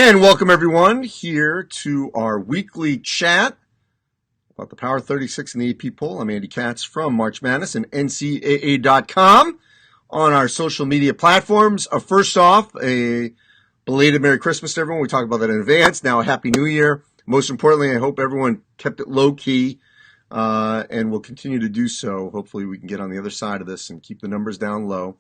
And welcome everyone here to our weekly chat about the Power 36 and the AP poll. I'm Andy Katz from March Madness and NCAA.com on our social media platforms. First off, a belated Merry Christmas to everyone. We talked about that in advance. Now a Happy New Year. Most importantly, I hope everyone kept it low key and will continue to do so. Hopefully we can get on the other side of this and keep the numbers down low.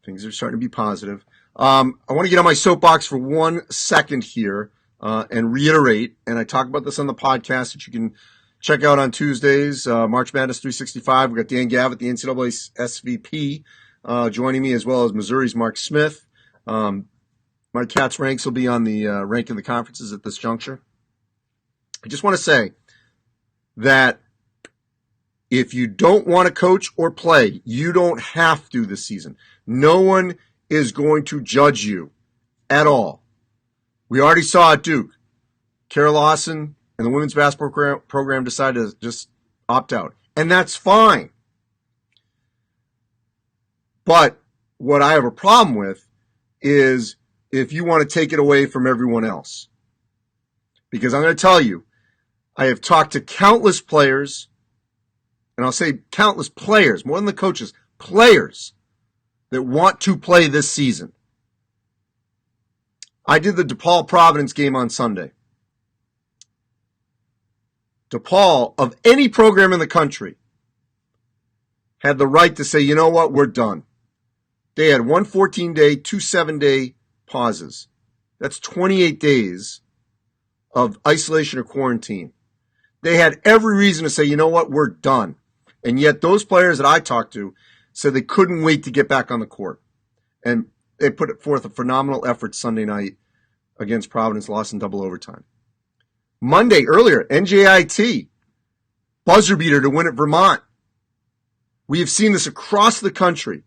Things are starting to be positive. I want to get on my soapbox for 1 second here and reiterate, and I talk about this on the podcast that you can check out on Tuesdays, March Madness 365. We've got Dan Gavitt, the NCAA SVP, joining me, as well as Missouri's Mark Smith. My Cats ranks will be on the rank in the conferences at this juncture. I just want to say that if you don't want to coach or play, you don't have to this season. No one is going to judge you at all. We already saw at Duke. Kara Lawson and the women's basketball program decided to just opt out. And that's fine. But what I have a problem with is if you want to take it away from everyone else. Because I'm going to tell you, I have talked to countless players, and I'll say countless players, more than the coaches, players that want to play this season. I did the DePaul Providence game on Sunday. DePaul, of any program in the country, had the right to say, you know what, we're done. They had 1 14-day, 2 7-day pauses. That's 28 days of isolation or quarantine. They had every reason to say, you know what, we're done. And yet those players that I talked to said they couldn't wait to get back on the court. And they put forth a phenomenal effort Sunday night against Providence, lost in double overtime. Monday, earlier, NJIT, buzzer beater to win at Vermont. We have seen this across the country.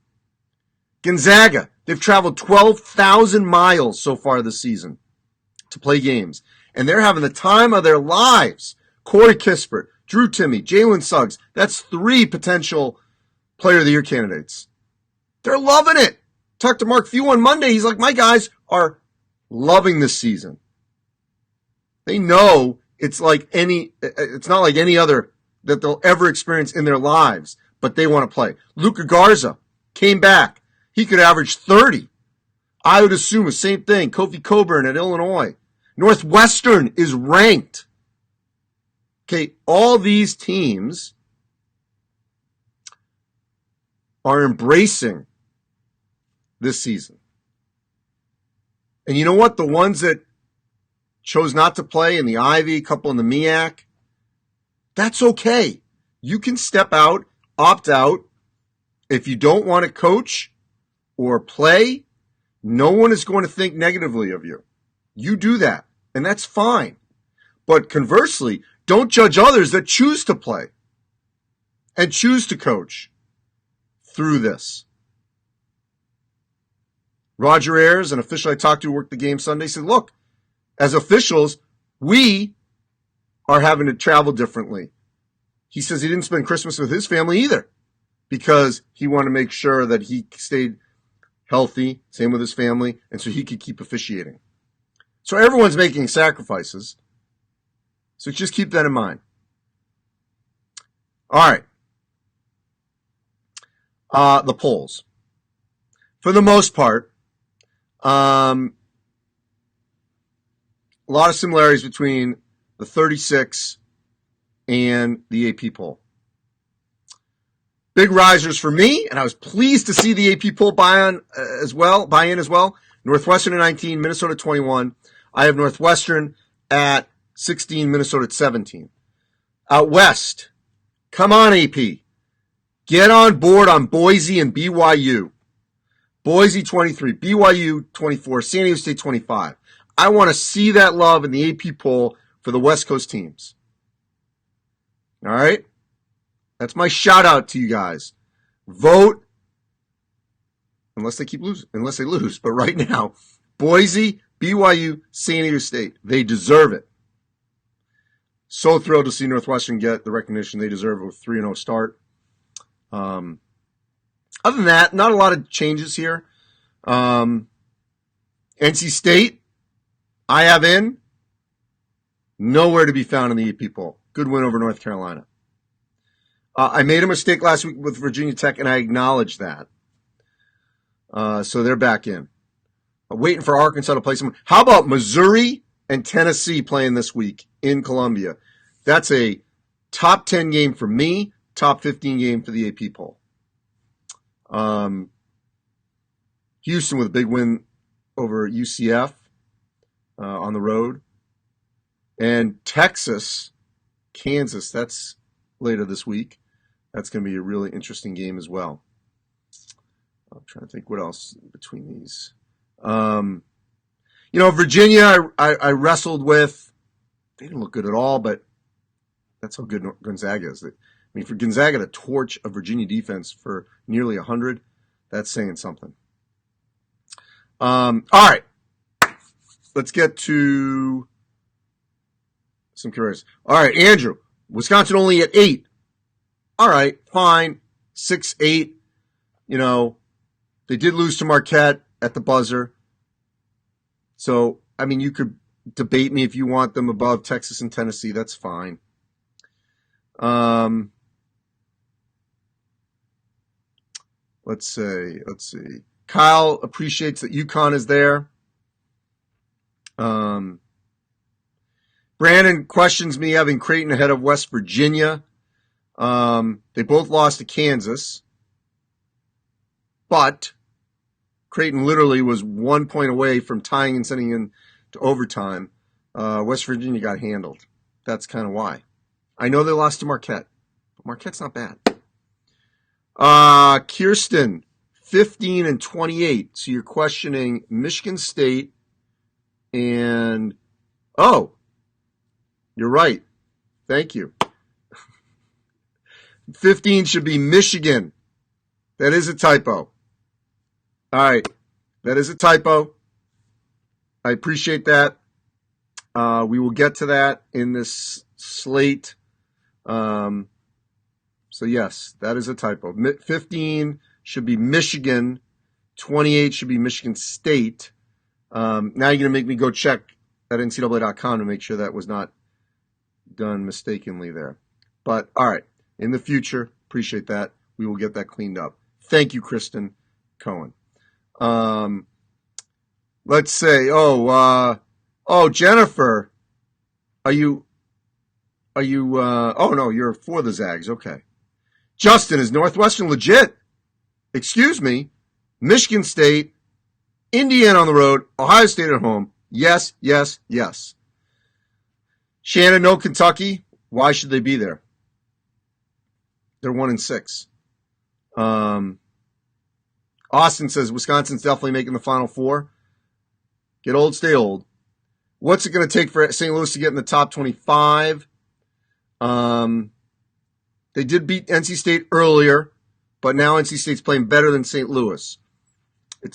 Gonzaga, they've traveled 12,000 miles so far this season to play games. And they're having the time of their lives. Corey Kispert, Drew Timme, Jalen Suggs, that's 3 potential Player of the Year candidates. They're loving it. Talked to Mark Few on Monday. He's like, my guys are loving this season. They know it's not like any other that they'll ever experience in their lives, but they want to play. Luka Garza came back. He could average 30. I would assume the same thing. Kofi Coburn at Illinois. Northwestern is ranked. Okay, all these teams are embracing this season. And you know what? The ones that chose not to play in the Ivy, a couple in the MEAC, that's okay. You can step out, opt out. If you don't want to coach or play, no one is going to think negatively of you. You do that, and that's fine. But conversely, don't judge others that choose to play and choose to coach through this. Roger Ayers, an official I talked to who worked the game Sunday, said, look, as officials, we are having to travel differently. He says he didn't spend Christmas with his family either because he wanted to make sure that he stayed healthy, same with his family, and so he could keep officiating. So everyone's making sacrifices. So just keep that in mind. All right. The polls. For the most part, a lot of similarities between the 36 and the AP poll. Big risers for me, and I was pleased to see the AP poll buy in as well. Northwestern at 19, Minnesota at 21. I have Northwestern at 16, Minnesota at 17. Out west, come on AP. Get on board on Boise and BYU. Boise 23, BYU 24, San Diego State 25. I want to see that love in the AP poll for the West Coast teams. All right? That's my shout out to you guys. Vote unless they lose. But right now, Boise, BYU, San Diego State, they deserve it. So thrilled to see Northwestern get the recognition they deserve with 3-0 start. Other than that, not a lot of changes here. NC State, I have in, nowhere to be found in the AP poll. Good win over North Carolina. I made a mistake last week with Virginia Tech, and I acknowledge that. So they're back in. Waiting for Arkansas to play someone. How about Missouri and Tennessee playing this week in Columbia? That's a top 10 game for me, top 15 game for the AP poll. Houston with a big win over UCF on the road. And Texas, Kansas, that's later this week. That's going to be a really interesting game as well. I'm trying to think what else between these. Virginia, I wrestled with. They didn't look good at all, but that's how good Gonzaga is. I mean, for Gonzaga to torch a Virginia defense for nearly 100, that's saying something. All right. Let's get to some curious. All right, Andrew. Wisconsin only at 8. All right, fine. 6-8. They did lose to Marquette at the buzzer. So, I mean, you could debate me if you want them above Texas and Tennessee. That's fine. Let's see. Kyle appreciates that UConn is there. Brandon questions me having Creighton ahead of West Virginia. They both lost to Kansas. But Creighton literally was 1 point away from tying and sending in to overtime. West Virginia got handled. That's kind of why. I know they lost to Marquette, but Marquette's not bad. Kirsten, 15 and 28. So you're questioning Michigan State and, you're right. Thank you. 15 should be Michigan. That is a typo. All right. That is a typo. I appreciate that. We will get to that in this slate. So, yes, that is a typo. 15 should be Michigan. 28 should be Michigan State. Now you're going to make me go check at NCAA.com to make sure that was not done mistakenly there. But, all right. In the future, appreciate that. We will get that cleaned up. Thank you, Kristen Cohen. Let's say, Jennifer, are you, no, you're for the Zags. Okay. Justin, is Northwestern legit? Excuse me. Michigan State, Indiana on the road, Ohio State at home. Yes, yes, yes. Shannon, no Kentucky. Why should they be there? They're 1-6. Austin says Wisconsin's definitely making the Final Four. Get old, stay old. What's it going to take for St. Louis to get in the top 25? They did beat NC State earlier, but now NC State's playing better than St. Louis.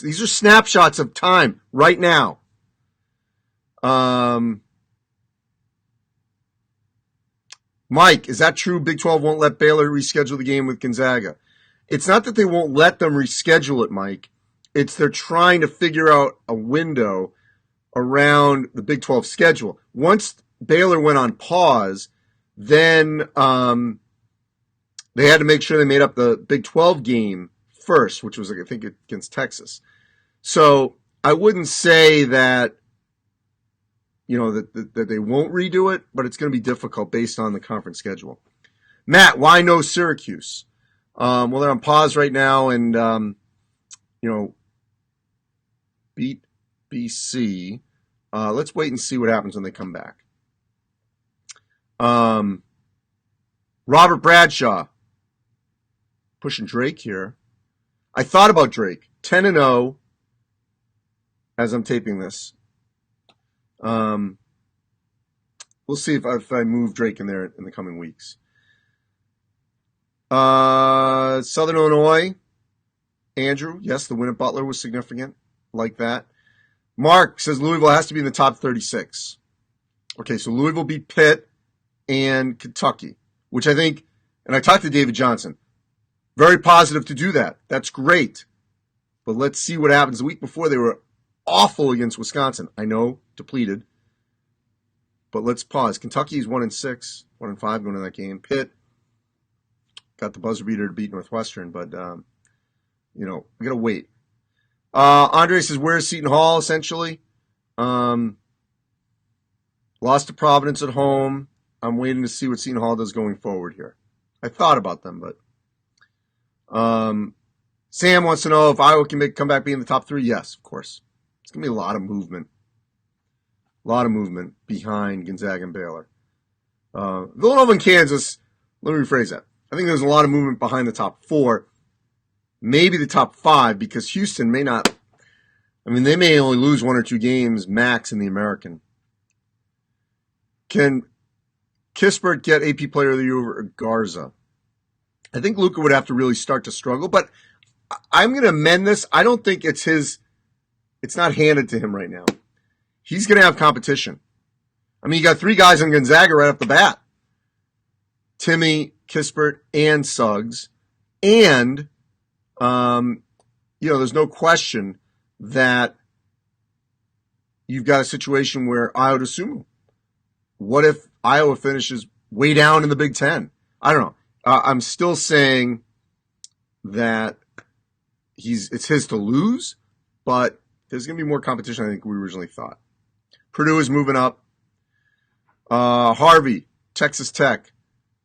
These are snapshots of time right now. Mike, is that true? Big 12 won't let Baylor reschedule the game with Gonzaga. It's not that they won't let them reschedule it, Mike. It's they're trying to figure out a window around the Big 12 schedule. Once Baylor went on pause, then they had to make sure they made up the Big 12 game first, which was, I think, against Texas. So I wouldn't say that, that they won't redo it, but it's going to be difficult based on the conference schedule. Matt, why no Syracuse? Well, they're on pause right now and, beat BC. Let's wait and see what happens when they come back. Robert Bradshaw, pushing Drake here. I thought about Drake, 10-0 as I'm taping this. We'll see if I move Drake in there in the coming weeks. Southern Illinois, Andrew, yes, the win at Butler was significant, like that. Mark says Louisville has to be in the top 36. Okay, so Louisville beat Pitt and Kentucky, which I think, and I talked to David Johnson, very positive to do that. That's great. But let's see what happens. The week before, they were awful against Wisconsin. I know depleted. But let's pause. Kentucky's 1-6, 1-5 going to that game. Pitt got the buzzer beater to beat Northwestern, but we got to wait. Andre says, "Where's Seton Hall?" Essentially, lost to Providence at home. I'm waiting to see what Seton Hall does going forward here. I thought about them, but Sam wants to know if Iowa can come back being in the top 3. Yes, of course. It's gonna be a lot of movement. A lot of movement behind Gonzaga and Baylor. Villanova and Kansas, let me rephrase that. I think there's a lot of movement behind the top 4, maybe the top 5, because Houston may not, they may only lose 1 or 2 games max in the American. Can Kispert get AP Player of the Year over Garza? I think Luka would have to really start to struggle, but I'm going to amend this. I don't think it's not handed to him right now. He's going to have competition. You got 3 guys on Gonzaga right off the bat. Timmy, Kispert, and Suggs. And, there's no question that you've got a situation where Iowa Sumo. What if Iowa finishes way down in the Big Ten? I don't know. I'm still saying that it's his to lose, but there's going to be more competition, I think, we originally thought. Purdue is moving up. Harvey, Texas Tech,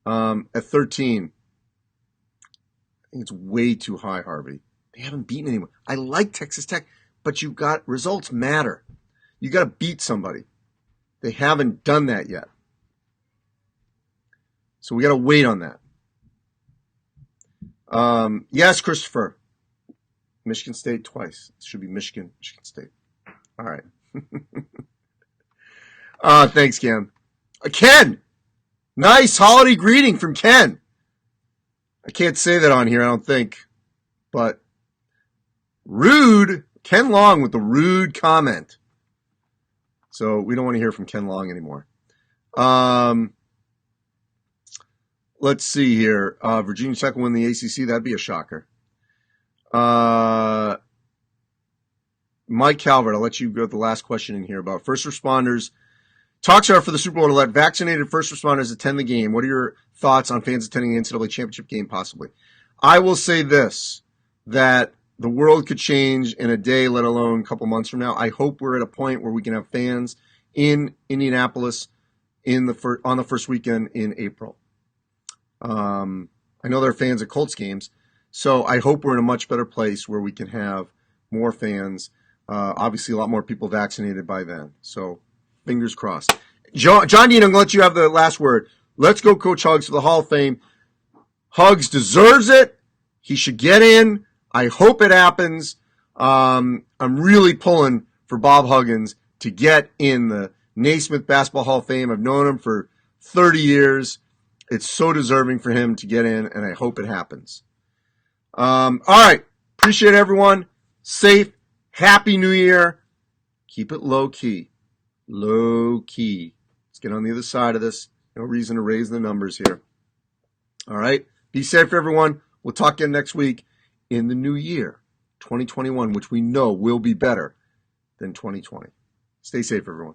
at 13. I think it's way too high, Harvey. They haven't beaten anyone. I like Texas Tech, but results matter. You got to beat somebody. They haven't done that yet. So we got to wait on that. Yes, Christopher. Michigan State twice. It should be Michigan State. All right. Thanks, Cam. Ken! Nice holiday greeting from Ken. I can't say that on here, I don't think. But rude. Ken Long with the rude comment. So we don't want to hear from Ken Long anymore. Let's see here. Virginia Tech will win the ACC. That'd be a shocker. Mike Calvert, I'll let you go with the last question in here about first responders. Talks are for the Super Bowl to let vaccinated first responders attend the game. What are your thoughts on fans attending the NCAA championship game possibly? I will say this, that the world could change in a day, let alone a couple months from now. I hope we're at a point where we can have fans in Indianapolis on the first weekend in April. I know there are fans at Colts games, so I hope we're in a much better place where we can have more fans. Obviously, a lot more people vaccinated by then. So, fingers crossed. John Dean, I'm going to let you have the last word. Let's go, Coach Hugs, for the Hall of Fame. Hugs deserves it. He should get in. I hope it happens. I'm really pulling for Bob Huggins to get in the Naismith Basketball Hall of Fame. I've known him for 30 years. It's so deserving for him to get in, and I hope it happens. All right. Appreciate everyone. Safe. Happy New Year. Keep it low key. Low key. Let's get on the other side of this. No reason to raise the numbers here. All right. Be safe, everyone. We'll talk again next week in the new year, 2021, which we know will be better than 2020. Stay safe, everyone.